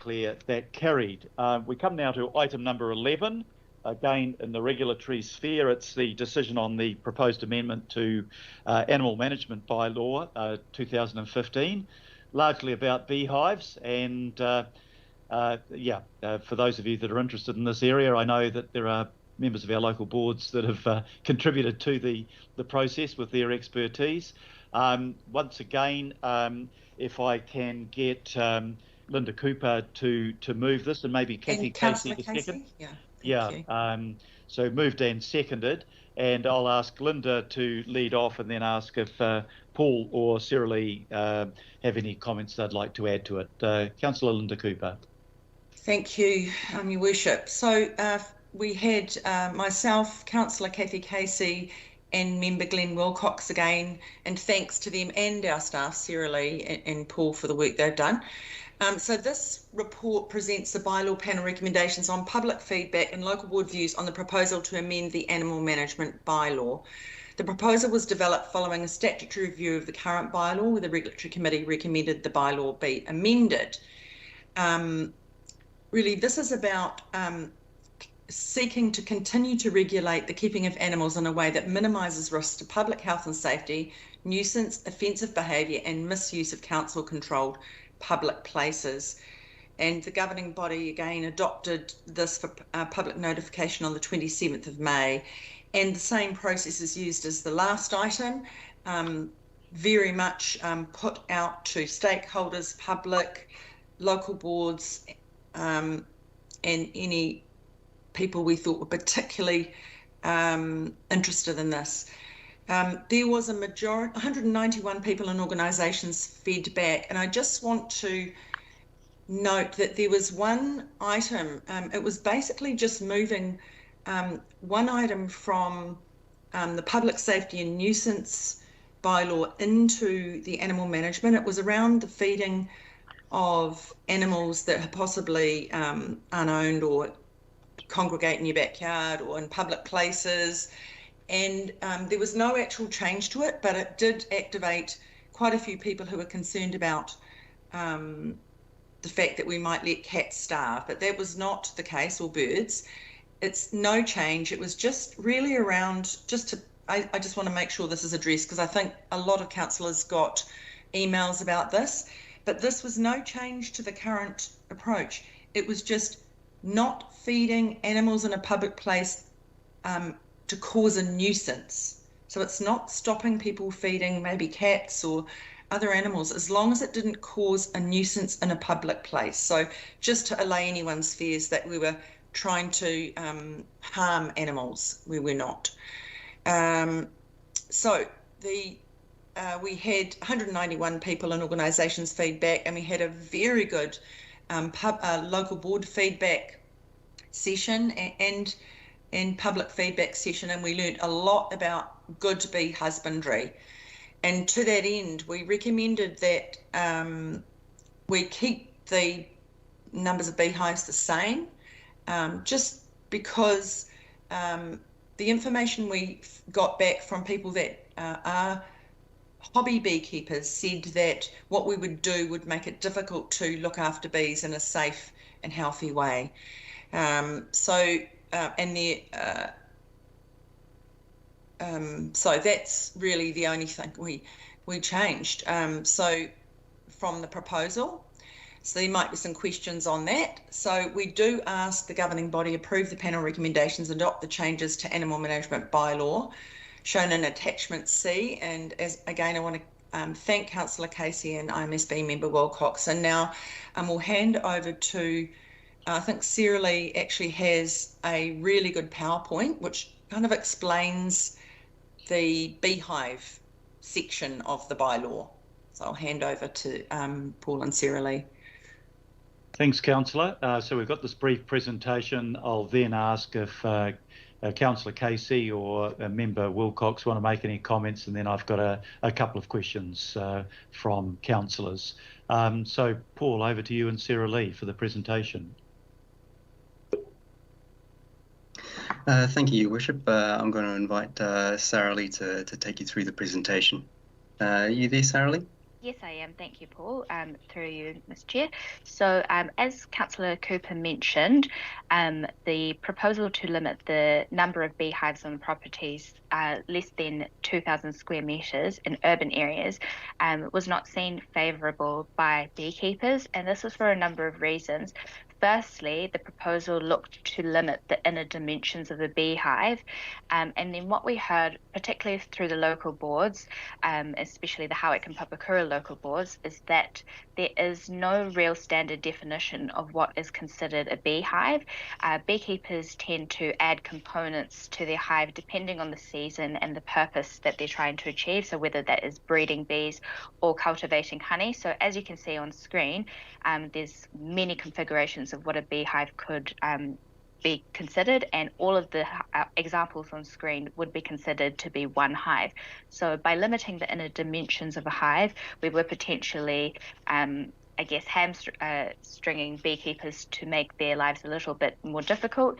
declare that carried. We come now to item number 11. Again, in the regulatory sphere, it's the decision on the proposed amendment to Animal Management Bylaw 2015, largely about beehives. And for those of you that are interested in this area, I know that there are members of our local boards that have contributed to the process with their expertise. Once again, if I can get Linda Cooper to move this, and maybe Kathy Casey to second. So moved and seconded, and I'll ask Linda to lead off and then ask if Paul or Sarah Lee have any comments they'd like to add to it. Councillor Linda Cooper. Thank you, Your Worship. So we had myself, Councillor Kathy Casey, and member Glenn Wilcox again, and thanks to them and our staff, Sarah Lee and Paul, for the work they've done. So this report presents the bylaw panel recommendations on public feedback and local board views on the proposal to amend the animal management bylaw. The proposal was developed following a statutory review of the current bylaw, where the regulatory committee recommended the bylaw be amended. Really, this is about seeking to continue to regulate the keeping of animals in a way that minimises risks to public health and safety, nuisance, offensive behaviour and misuse of council-controlled public places. And the governing body again adopted this for public notification on the 27th of May. And the same process is used as the last item, very much put out to stakeholders, public, local boards, and any people we thought were particularly interested in this. There was a majority, 191 people and organisations fed back, and I just want to note that there was one item, it was basically just moving one item from the public safety and nuisance bylaw into the animal management. It was around the feeding of animals that are possibly unowned or congregate in your backyard or in public places, and there was no actual change to it, but it did activate quite a few people who were concerned about the fact that we might let cats starve, but that was not the case, or birds. It's no change. It was just really around I just want to make sure this is addressed, because I think a lot of councillors got emails about this, but this was no change to the current approach. It was just not feeding animals in a public place to cause a nuisance. So it's not stopping people feeding maybe cats or other animals, as long as it didn't cause a nuisance in a public place. So just to allay anyone's fears that we were trying to harm animals, we were not. We had 191 people and organisations feedback, and we had a very good local board feedback session and public feedback session, and we learnt a lot about good bee husbandry. And to that end, we recommended that we keep the numbers of beehives the same, just because the information we got back from people that are hobby beekeepers said that what we would do would make it difficult to look after bees in a safe and healthy way. So that's really the only thing we changed. So from the proposal, so there might be some questions on that. So we do ask the governing body approve the panel recommendations, adopt the changes to animal management bylaw shown in attachment C. And as again, I want to thank Councillor Casey and IMSB member Wilcox. And now we'll hand over to, I think Sarah Lee actually has a really good PowerPoint which kind of explains the beehive section of the bylaw. So I'll hand over to Paul and Sarah Lee. Thanks, Councillor. So we've got this brief presentation. I'll then ask if Councillor Casey or member Wilcox want to make any comments, and then I've got a couple of questions from councillors. So Paul, over to you and Sarah Lee for the presentation. Thank you, Your Worship. I'm going to invite Sarah Lee to take you through the presentation. Are you there, Sarah Lee? Yes, I am. Thank you, Paul. Through you, Ms. Chair. So, as Councillor Cooper mentioned, the proposal to limit the number of beehives on properties less than 2,000 square metres in urban areas was not seen favourable by beekeepers, and this was for a number of reasons. Firstly, the proposal looked to limit the inner dimensions of the beehive, and then what we heard, particularly through the local boards, especially the Howick and Papakura local boards, is that there is no real standard definition of what is considered a beehive. Beekeepers tend to add components to their hive depending on the season and the purpose that they're trying to achieve, so whether that is breeding bees or cultivating honey. So as you can see on screen, there's many configurations of what a beehive could be considered, and all of the examples on screen would be considered to be one hive. So by limiting the inner dimensions of a hive, we were potentially, I guess, hamstringing beekeepers to make their lives a little bit more difficult,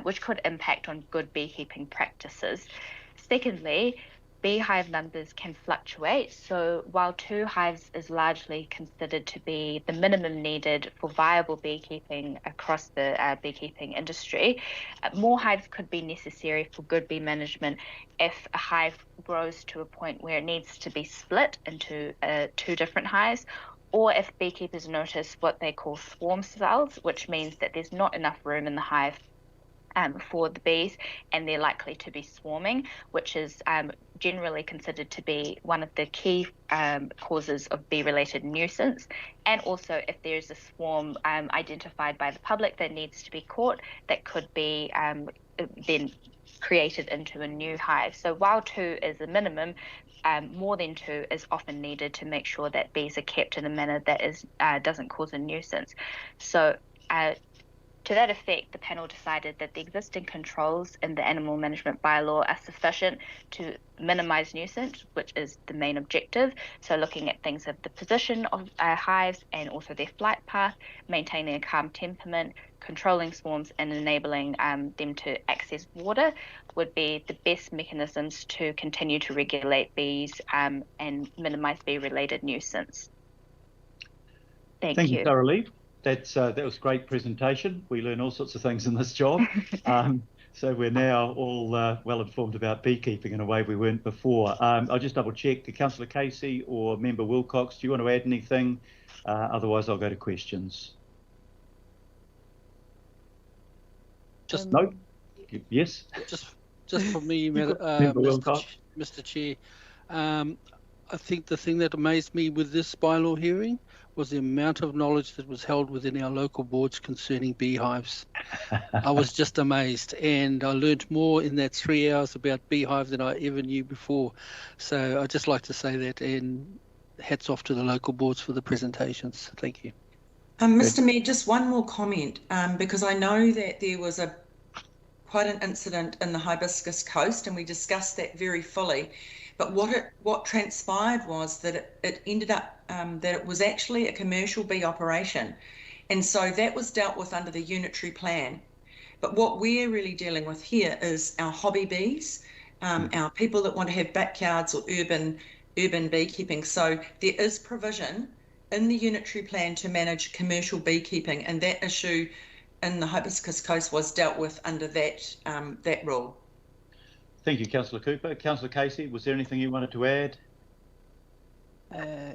which could impact on good beekeeping practices. Secondly, beehive numbers can fluctuate. So while 2 hives is largely considered to be the minimum needed for viable beekeeping across the beekeeping industry, more hives could be necessary for good bee management if a hive grows to a point where it needs to be split into 2 different hives, or if beekeepers notice what they call swarm cells, which means that there's not enough room in the hive for the bees, and they're likely to be swarming, which is generally considered to be one of the key causes of bee-related nuisance. And also, if there's a swarm identified by the public that needs to be caught, that could be then created into a new hive. So while 2 is a minimum, more than 2 is often needed to make sure that bees are kept in a manner that doesn't cause a nuisance. So to that effect, the panel decided that the existing controls in the animal management bylaw are sufficient to minimise nuisance, which is the main objective. So looking at things of the position of hives and also their flight path, maintaining a calm temperament, controlling swarms, and enabling them to access water would be the best mechanisms to continue to regulate bees and minimise bee-related nuisance. Thank you. Sarah Lee. That was a great presentation. We learn all sorts of things in this job. So we're now all well informed about beekeeping in a way we weren't before. I'll just double check. Councillor Casey or Member Wilcox, do you want to add anything? Otherwise, I'll go to questions. No? Yes? Just for me, Mr. Chair, I think the thing that amazed me with this bylaw hearing was the amount of knowledge that was held within our local boards concerning beehives. I was just amazed, and I learned more in that 3 hours about beehive than I ever knew before. So I'd just like to say that, and hats off to the local boards for the presentations. Thank you. Mr. Mayor, just one more comment, because I know that there was quite an incident in the Hibiscus Coast, and we discussed that very fully. But what transpired was that it ended up that it was actually a commercial bee operation, and so that was dealt with under the unitary plan. But what we're really dealing with here is our hobby bees, our people that want to have backyards or urban beekeeping. So there is provision in the unitary plan to manage commercial beekeeping, and that issue in the Hibiscus Coast was dealt with under that rule. Thank you, Councillor Cooper. Councillor Casey, was there anything you wanted to add?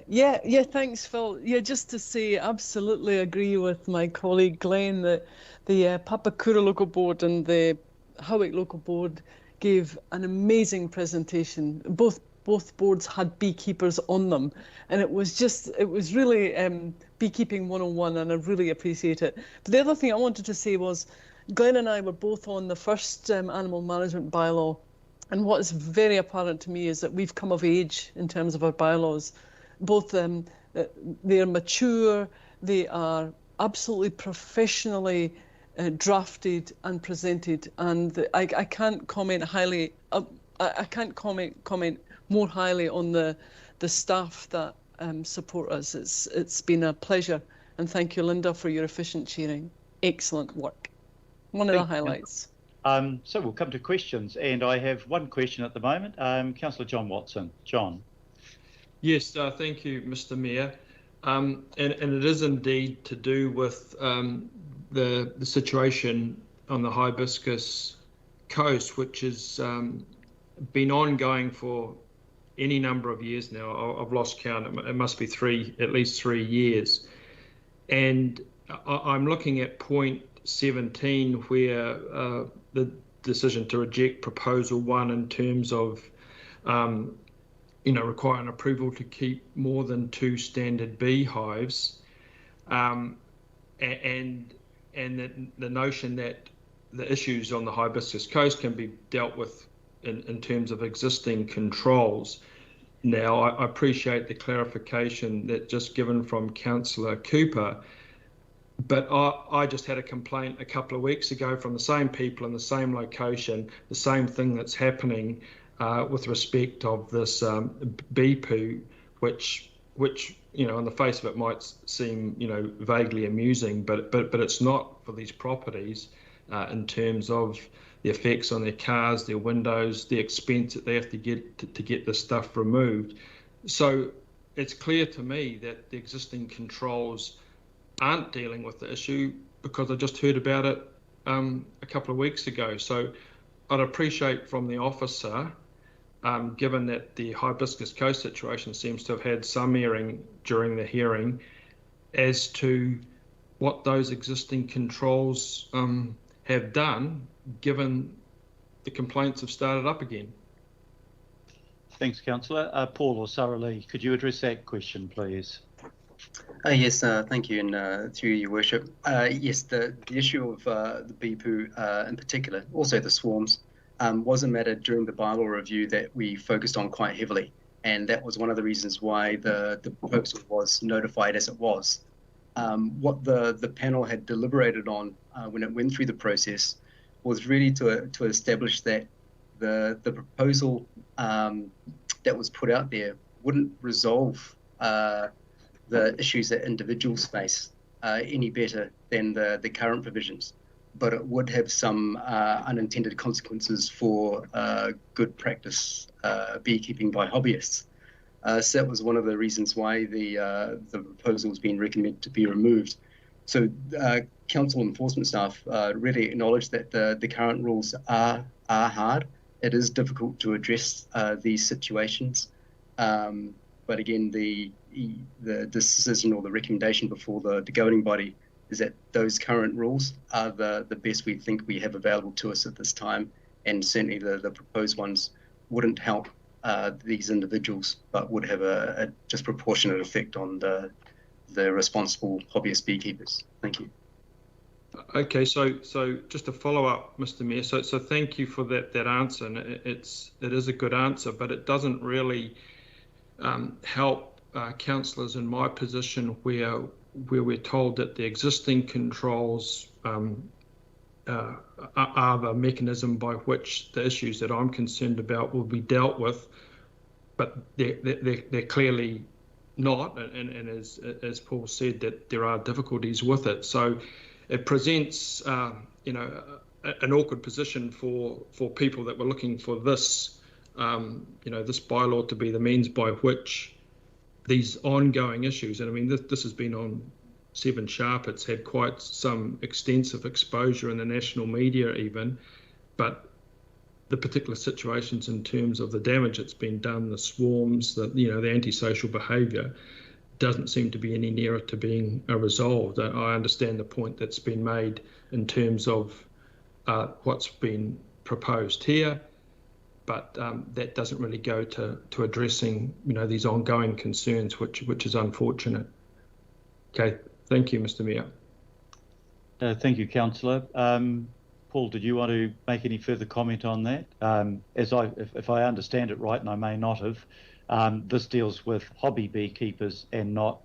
Yeah, thanks, Phil. Yeah, just to say, absolutely agree with my colleague Glenn that the Papakura local board and the Howick local board gave an amazing presentation. Both boards had beekeepers on them, and it was really beekeeping 101, and I really appreciate it. But the other thing I wanted to say was, Glenn and I were both on the first animal management bylaw, and what is very apparent to me is that we've come of age in terms of our bylaws. Both they're mature, they are absolutely professionally drafted and presented, and I can't comment highly. I can't comment more highly on the staff that support us. It's been a pleasure, and thank you, Linda, for your efficient chairing. Excellent work. One of the highlights. So we'll come to questions, and I have one question at the moment. Councillor John Watson. John. Yes, thank you, Mr. Mayor. And it is indeed to do with the situation on the Hibiscus Coast, which has been ongoing for any number of years now. I've lost count. It must be at least 3 years. And I'm looking at point 17, where the decision to reject proposal 1 in terms of requiring approval to keep more than 2 standard beehives, and the notion that the issues on the Hibiscus Coast can be dealt with in terms of existing controls. Now, I appreciate the clarification that just given from Councillor Cooper, but I just had a complaint a couple of weeks ago from the same people in the same location, the same thing that's happening with respect of this bee poo, which on the face of it might seem vaguely amusing, but it's not for these properties in terms of the effects on their cars, their windows, the expense that they have to get this stuff removed. So it's clear to me that the existing controls aren't dealing with the issue, because I just heard about it a couple of weeks ago. So I'd appreciate from the officer, given that the Hibiscus Coast situation seems to have had some airing during the hearing, as to what those existing controls have done, given the complaints have started up again. Thanks, Councillor. Paul or Sarah Lee, could you address that question, please? Yes, thank you, and through your worship. Yes, the issue of the bee poo in particular, also the swarms, was a matter during the bylaw review that we focused on quite heavily, and that was one of the reasons why the proposal was notified as it was. What the panel had deliberated on when it went through the process was really to establish that the proposal that was put out there wouldn't resolve the issues that individuals face any better than the current provisions, but it would have some unintended consequences for good practice beekeeping by hobbyists. So that was one of the reasons why the proposal has been recommended to be removed. So council enforcement staff really acknowledge that the current rules are hard. It is difficult to address these situations. But again, the decision or the recommendation before the governing body is that those current rules are the best we think we have available to us at this time, and certainly the proposed ones wouldn't help these individuals, but would have a disproportionate effect on the responsible hobbyist beekeepers. Thank you. Okay, so just to follow up, Mr. Mayor, so thank you for that answer, and it is a good answer, but it doesn't really help councillors in my position where we're told that the existing controls are the mechanism by which the issues that I'm concerned about will be dealt with, but they're clearly not, and as Paul said, that there are difficulties with it. So it presents an awkward position for people that were looking for this this bylaw to be the means by which these ongoing issues, and I mean this has been on 7 Sharp, it's had quite some extensive exposure in the national media even, but the particular situations in terms of the damage that's been done, the swarms, the antisocial behaviour, doesn't seem to be any nearer to being resolved. I understand the point that's been made in terms of what's been proposed here, but that doesn't really go to addressing these ongoing concerns, which is unfortunate. Okay, thank you, Mr. Mayor. Thank you, Councillor. Paul, did you want to make any further comment on that? If I understand it right, and I may not have, this deals with hobby beekeepers and not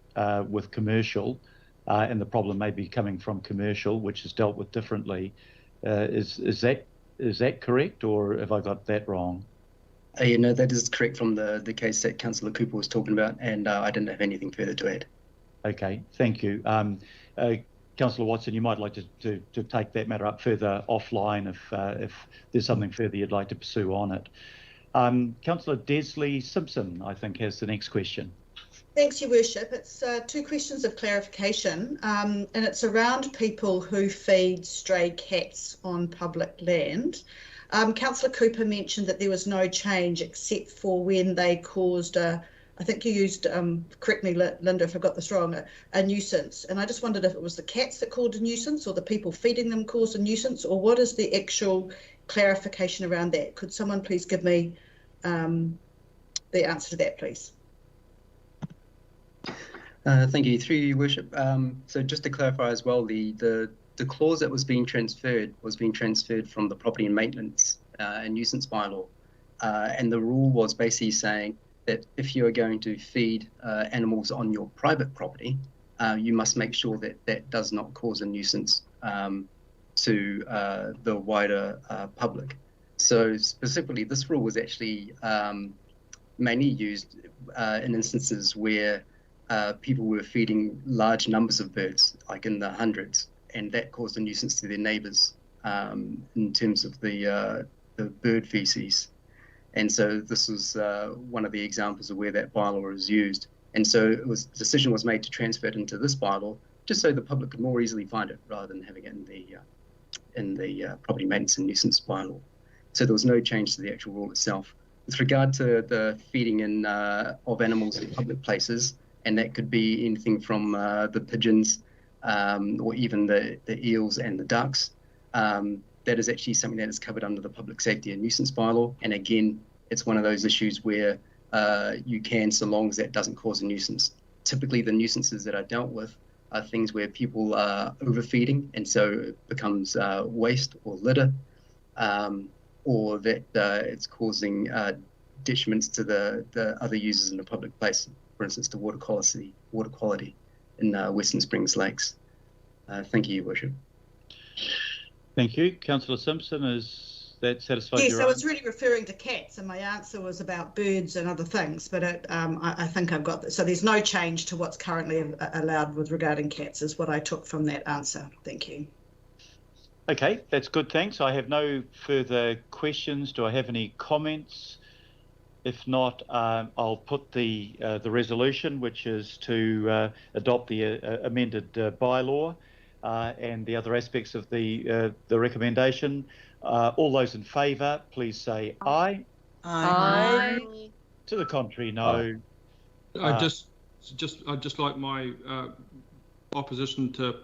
with commercial, and the problem may be coming from commercial, which is dealt with differently. Is that correct, or have I got that wrong? That is correct from the case that Councillor Cooper was talking about, and I didn't have anything further to add. Okay, thank you. Councillor Watson, you might like to take that matter up further offline if there's something further you'd like to pursue on it. Councillor Desley Simpson, I think, has the next question. Thanks, Your Worship. It's 2 questions of clarification, and it's around people who feed stray cats on public land. Councillor Cooper mentioned that there was no change except for when they caused I think you used, correct me, Linda, if I got this wrong, a nuisance. And I just wondered if it was the cats that caused a nuisance or the people feeding them caused a nuisance, or what is the actual clarification around that? Could someone please give me the answer to that, please? Thank you. Through Your Worship. So just to clarify as well, the clause that was being transferred from the property and maintenance and nuisance bylaw, and the rule was basically saying that if you are going to feed animals on your private property, you must make sure that that does not cause a nuisance to the wider public. So specifically, this rule was actually mainly used in instances where people were feeding large numbers of birds, like in the hundreds, and that caused a nuisance to their neighbours in terms of the bird feces. And so this was one of the examples of where that bylaw is used. And so the decision was made to transfer it into this bylaw, just so the public could more easily find it, rather than having it in the property maintenance and nuisance bylaw. So there was no change to the actual rule itself. With regard to the feeding in of animals in public places, and that could be anything from the pigeons or even the eels and the ducks, that is actually something that is covered under the Public Safety and Nuisance Bylaw. And again, it's one of those issues where you can, so long as that doesn't cause a nuisance. Typically, the nuisances that are dealt with are things where people are overfeeding, and so it becomes waste or litter, or that it's causing detriments to the other users in the public place, for instance, to water quality in Western Springs Lakes. Thank you, Your Worship. Thank you. Councillor Simpson, is that satisfied? Yes, I was really referring to cats, and my answer was about birds and other things, but I think I've got that. So there's no change to what's currently allowed with regarding cats, is what I took from that answer. Thank you. Okay, that's good, thanks. I have no further questions. Do I have any comments? If not, I'll put the resolution, which is to adopt the amended bylaw and the other aspects of the recommendation. All those in favour, please say aye. Aye. To the contrary, no. I'd just like my opposition to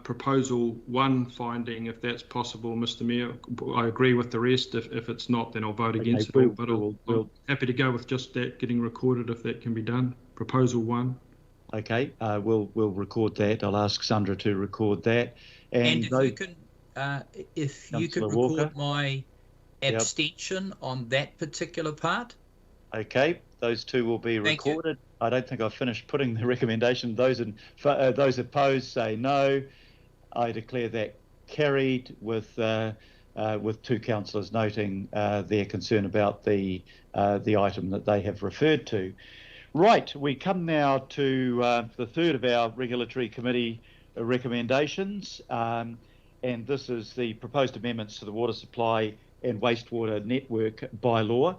proposal 1 finding, if that's possible, Mr. Mayor. I agree with the rest. If it's not, then I'll vote against it all. But I'm happy to go with just that getting recorded if that can be done. Proposal 1. Okay, we'll record that. I'll ask Sandra to record that. And if you could record Walker. my abstention on that particular part. Okay, those 2 will be recorded. I don't think I've finished putting the recommendation. Those opposed say no. I declare that carried with 2 councillors noting their concern about the item that they have referred to. Right, we come now to the 3rd of our regulatory committee recommendations, and this is the proposed amendments to the Water Supply and Wastewater Network bylaw.